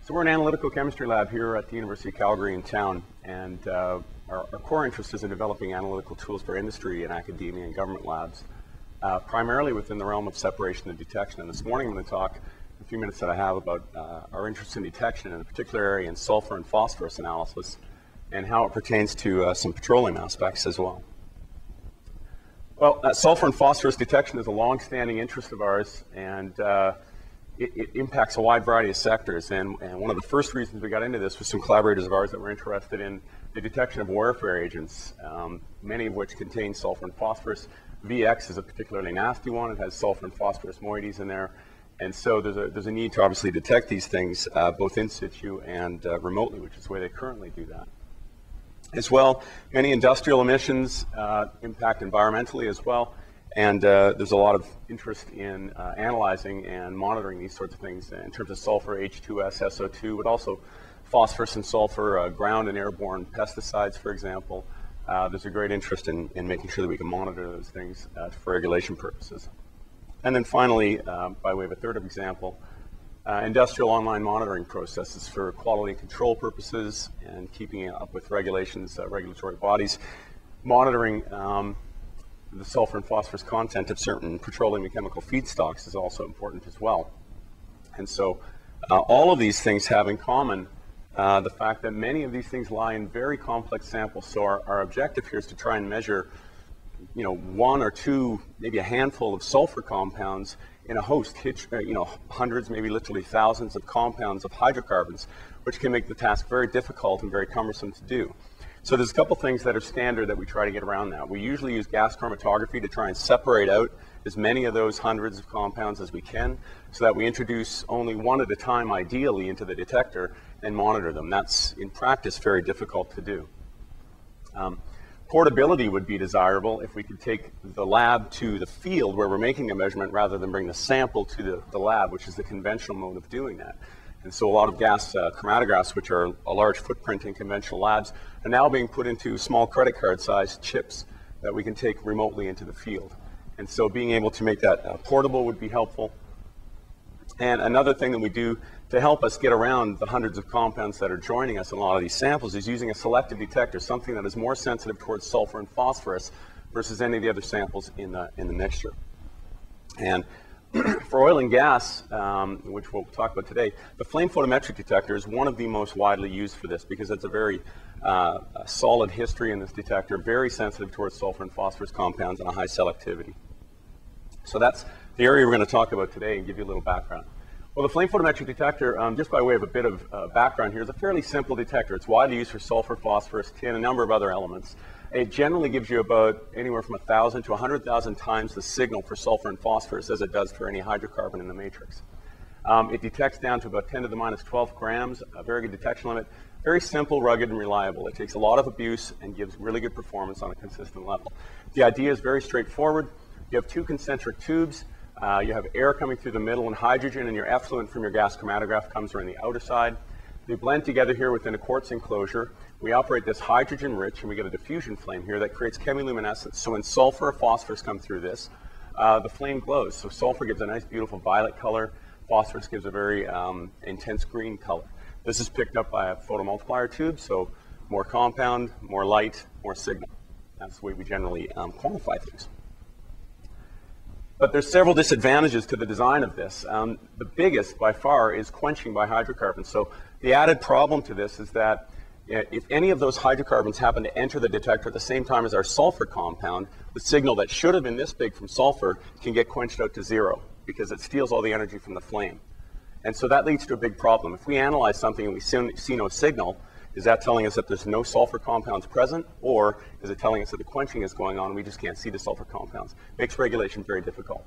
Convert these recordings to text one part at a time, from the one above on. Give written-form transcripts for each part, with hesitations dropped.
So we're an analytical chemistry lab here at the University of Calgary in town, and our core interest is in developing analytical tools for industry and academia and government labs, primarily within the realm of separation and detection. And this morning I'm going to talk a few minutes that I have about our interest in detection, in a particular area in sulfur and phosphorus analysis, and how it pertains to some petroleum aspects as well. Well, sulfur and phosphorus detection is a long-standing interest of ours, and it impacts a wide variety of sectors. And one of the first reasons we got into this was some collaborators of ours that were interested in the detection of warfare agents, many of which contain sulfur and phosphorus. VX is a particularly nasty one. It has sulfur and phosphorus moieties in there. And so there's a need to obviously detect these things both in situ and remotely, which is the way they currently do that. As well, many industrial emissions impact environmentally as well, and there's a lot of interest in analyzing and monitoring these sorts of things in terms of sulfur, H2S, SO2, but also phosphorus and sulfur, ground and airborne pesticides, for example. There's a great interest in making sure that we can monitor those things for regulation purposes. And then finally, by way of a third example, industrial online monitoring processes for quality control purposes and keeping up with regulations, regulatory bodies. Monitoring the sulfur and phosphorus content of certain petroleum and chemical feedstocks is also important as well. And so all of these things have in common the fact that many of these things lie in very complex samples. So our objective here is to try and measure, one or two, maybe a handful of sulfur compounds in a host, hundreds, maybe literally thousands of compounds of hydrocarbons, which can make the task very difficult and very cumbersome to do. So there's a couple things that are standard that we try to get around that. We usually use gas chromatography to try and separate out as many of those hundreds of compounds as we can, so that we introduce only one at a time, ideally, into the detector and monitor them. That's, in practice, very difficult to do. Portability would be desirable if we could take the lab to the field where we're making a measurement rather than bring the sample to the lab, which is the conventional mode of doing that. And so a lot of gas chromatographs, which are a large footprint in conventional labs, are now being put into small credit card sized chips that we can take remotely into the field. And so being able to make that portable would be helpful. And another thing that we do to help us get around the hundreds of compounds that are joining us in a lot of these samples is using a selective detector, something that is more sensitive towards sulfur and phosphorus versus any of the other samples in the mixture. And for oil and gas, which we'll talk about today, the flame photometric detector is one of the most widely used for this because it's a very solid history in this detector, very sensitive towards sulfur and phosphorus compounds and a high selectivity. So that's the area we're going to talk about today and give you a little background. Well, the flame photometric detector, just by way of a bit of background here, is a fairly simple detector. It's widely used for sulfur, phosphorus, tin, a number of other elements. It generally gives you about anywhere from 1,000 to 100,000 times the signal for sulfur and phosphorus as it does for any hydrocarbon in the matrix. It detects down to about 10 to the minus 12 grams, a very good detection limit. Very simple, rugged, and reliable. It takes a lot of abuse and gives really good performance on a consistent level. The idea is very straightforward. You have two concentric tubes. You have air coming through the middle and hydrogen, and your effluent from your gas chromatograph comes around the outer side. They blend together here within a quartz enclosure. We operate this hydrogen-rich, and we get a diffusion flame here that creates chemiluminescence. So when sulfur or phosphorus come through this, the flame glows. So sulfur gives a nice, beautiful violet color. Phosphorus gives a very intense green color. This is picked up by a photomultiplier tube, so more compound, more light, more signal. That's the way we generally quantify things. But there's several disadvantages to the design of this. The biggest, by far, is quenching by hydrocarbons. So the added problem to this is that if any of those hydrocarbons happen to enter the detector at the same time as our sulfur compound, the signal that should have been this big from sulfur can get quenched out to zero because it steals all the energy from the flame. And so that leads to a big problem. If we analyze something and we see no signal, is that telling us that there's no sulfur compounds present, or is it telling us that the quenching is going on and we just can't see the sulfur compounds? Makes regulation very difficult.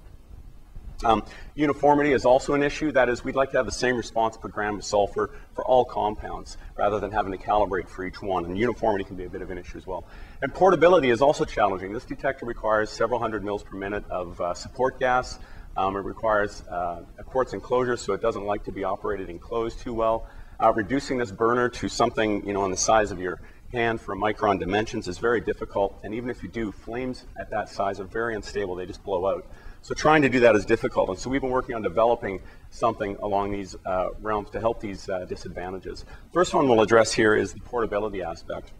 Uniformity is also an issue. That is, we'd like to have the same response per gram of sulfur for all compounds rather than having to calibrate for each one, and uniformity can be a bit of an issue as well. And portability is also challenging. This detector requires several hundred mils per minute of support gas. It requires a quartz enclosure, so it doesn't like to be operated enclosed too well. Reducing this burner to something, on the size of your hand for micron dimensions is very difficult, and even if you do, flames at that size are very unstable. They just blow out. So trying to do that is difficult, and so we've been working on developing something along these realms to help these disadvantages. First one we'll address here is the portability aspect.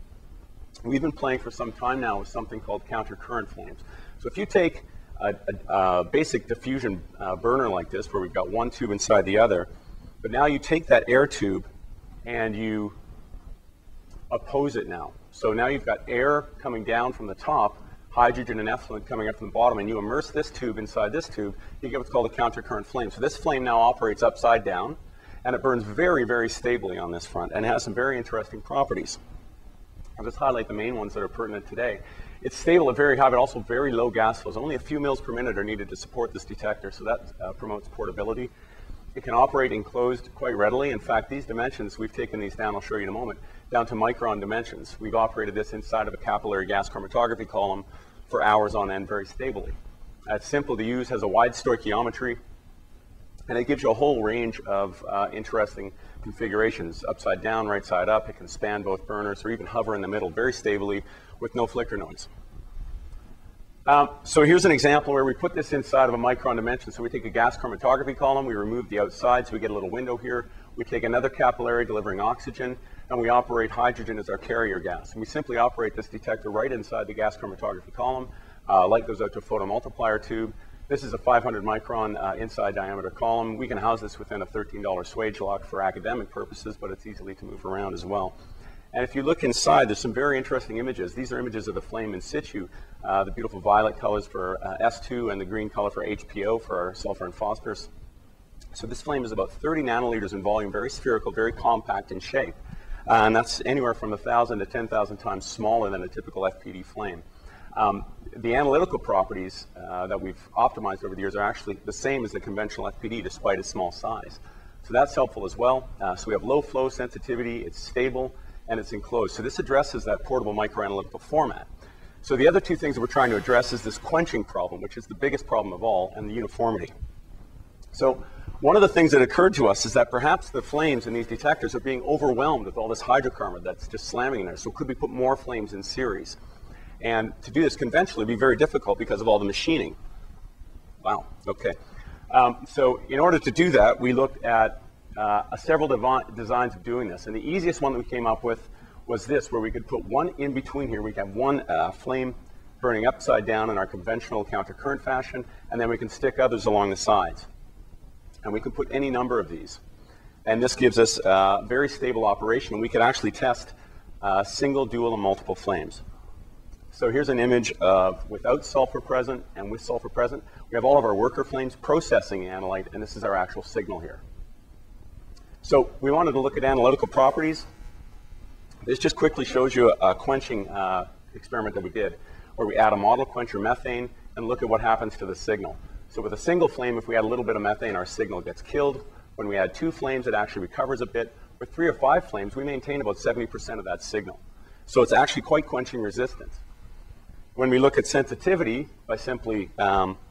We've been playing for some time now with something called counter-current flames. So if you take a basic diffusion burner like this, where we've got one tube inside the other, but now you take that air tube and you oppose it now. So now you've got air coming down from the top, hydrogen and effluent coming up from the bottom, and you immerse this tube inside this tube, you get what's called a counter-current flame. So this flame now operates upside down, and it burns very, very stably on this front, and it has some very interesting properties. I'll just highlight the main ones that are pertinent today. It's stable at very high, but also very low gas flows. Only a few mils per minute are needed to support this detector, so that promotes portability. It can operate enclosed quite readily. In fact, these dimensions, we've taken these down, I'll show you in a moment, down to micron dimensions. We've operated this inside of a capillary gas chromatography column for hours on end very stably. It's simple to use, has a wide stoichiometry, and it gives you a whole range of interesting configurations, upside down, right side up. It can span both burners or even hover in the middle very stably with no flicker noise. So here's an example where we put this inside of a micron dimension. So we take a gas chromatography column, we remove the outside so we get a little window here. We take another capillary delivering oxygen, and we operate hydrogen as our carrier gas. And we simply operate this detector right inside the gas chromatography column. Light goes out to a photomultiplier tube. This is a 500 micron inside diameter column. We can house this within a $13 swage lock for academic purposes, but it's easily to move around as well. And if you look inside, there's some very interesting images. These are images of the flame in situ, the beautiful violet colors for S2 and the green color for HPO for our sulfur and phosphorus. So this flame is about 30 nanoliters in volume, very spherical, very compact in shape. And that's anywhere from 1,000 to 10,000 times smaller than a typical FPD flame. The analytical properties that we've optimized over the years are actually the same as the conventional FPD despite its small size. So that's helpful as well. So we have low flow sensitivity, it's stable, and it's enclosed. So this addresses that portable microanalytical format. So the other two things that we're trying to address is this quenching problem, which is the biggest problem of all, and the uniformity. So one of the things that occurred to us is that perhaps the flames in these detectors are being overwhelmed with all this hydrocarbon that's just slamming in there. So could we put more flames in series? And to do this conventionally would be very difficult because of all the machining. Wow, okay. So in order to do that, we looked at several designs of doing this. And the easiest one that we came up with was this, where we could put one in between here. We can have one flame burning upside down in our conventional counter-current fashion, and then we can stick others along the sides. And we can put any number of these. And this gives us very stable operation. We could actually test single, dual, and multiple flames. So here's an image of without sulfur present and with sulfur present. We have all of our worker flames processing analyte, and this is our actual signal here. So we wanted to look at analytical properties. This just quickly shows you a quenching experiment that we did, where we add a model quencher methane and look at what happens to the signal. So with a single flame, if we add a little bit of methane, our signal gets killed. When we add 2 flames, it actually recovers a bit. With 3 or 5 flames, we maintain about 70% of that signal. So it's actually quite quenching resistant. When we look at sensitivity, by simply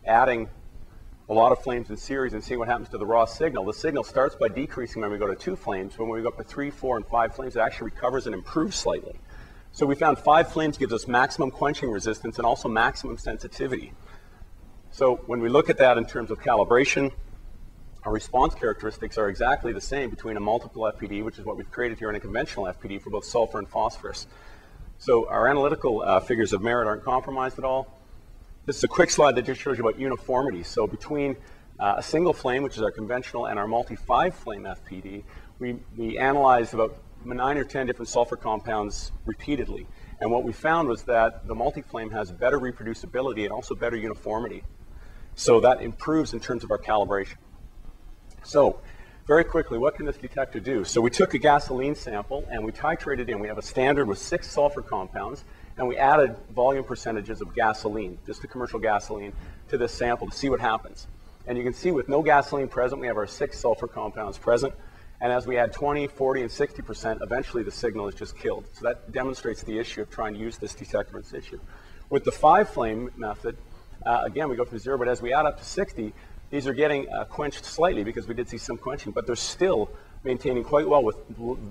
adding a lot of flames in series and seeing what happens to the raw signal, the signal starts by decreasing when we go to 2 flames. When we go up to 3, 4, and 5 flames, it actually recovers and improves slightly. So we found 5 flames gives us maximum quenching resistance and also maximum sensitivity. So when we look at that in terms of calibration, our response characteristics are exactly the same between a multiple FPD, which is what we've created here, and a conventional FPD for both sulfur and phosphorus. So our analytical figures of merit aren't compromised at all. This is a quick slide that just shows you about uniformity. So between a single flame, which is our conventional, and our multi-5 flame FPD, we analyzed about 9 or 10 different sulfur compounds repeatedly. And what we found was that the multi-flame has better reproducibility and also better uniformity. So that improves in terms of our calibration. So very quickly, what can this detector do? So we took a gasoline sample and we titrated in. We have a standard with 6 sulfur compounds, and we added volume percentages of gasoline, just the commercial gasoline, to this sample to see what happens. And you can see with no gasoline present, we have our 6 sulfur compounds present. And as we add 20, 40, and 60%, eventually the signal is just killed. So that demonstrates the issue of trying to use this detector in situ. With the 5 flame method, again, we go from 0, but as we add up to 60, these are getting quenched slightly because we did see some quenching, but there's still maintaining quite well with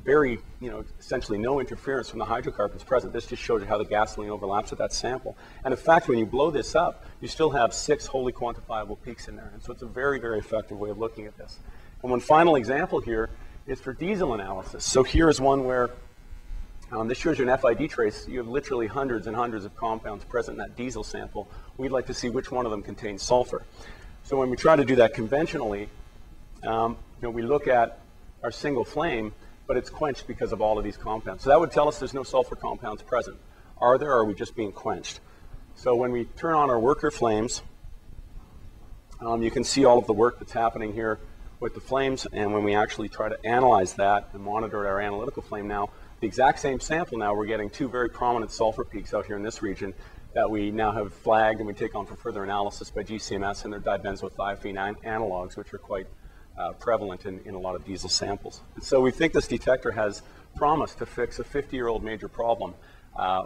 very, essentially no interference from the hydrocarbons present. This just shows you how the gasoline overlaps with that sample. And in fact, when you blow this up, you still have 6 wholly quantifiable peaks in there. And so it's a very, very effective way of looking at this. And one final example here is for diesel analysis. So here is one where this shows you an FID trace. You have literally hundreds and hundreds of compounds present in that diesel sample. We'd like to see which one of them contains sulfur. So when we try to do that conventionally, we look at our single flame, but it's quenched because of all of these compounds. So that would tell us there's no sulfur compounds present. Are there, or are we just being quenched? So when we turn on our worker flames, you can see all of the work that's happening here with the flames, and when we actually try to analyze that and monitor our analytical flame now, the exact same sample now, we're getting 2 very prominent sulfur peaks out here in this region that we now have flagged and we take on for further analysis by GCMS, and they're dibenzothiophene analogs, which are quite prevalent in a lot of diesel samples. And so we think this detector has promise to fix a 50-year-old major problem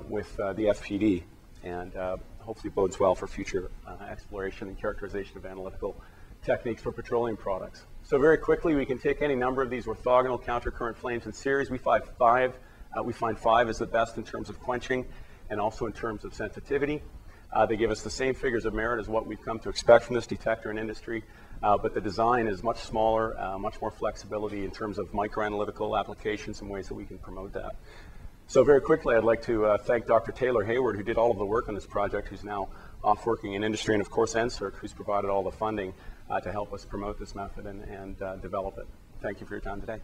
with the FPD, and hopefully bodes well for future exploration and characterization of analytical techniques for petroleum products. So very quickly, we can take any number of these orthogonal countercurrent flames in series. We find 5 is the best in terms of quenching and also in terms of sensitivity. They give us the same figures of merit as what we've come to expect from this detector in industry, but the design is much smaller, much more flexibility in terms of microanalytical applications and ways that we can promote that. So very quickly, I'd like to thank Dr. Taylor Hayward, who did all of the work on this project, who's now off working in industry, and of course NSERC, who's provided all the funding to help us promote this method and develop it. Thank you for your time today.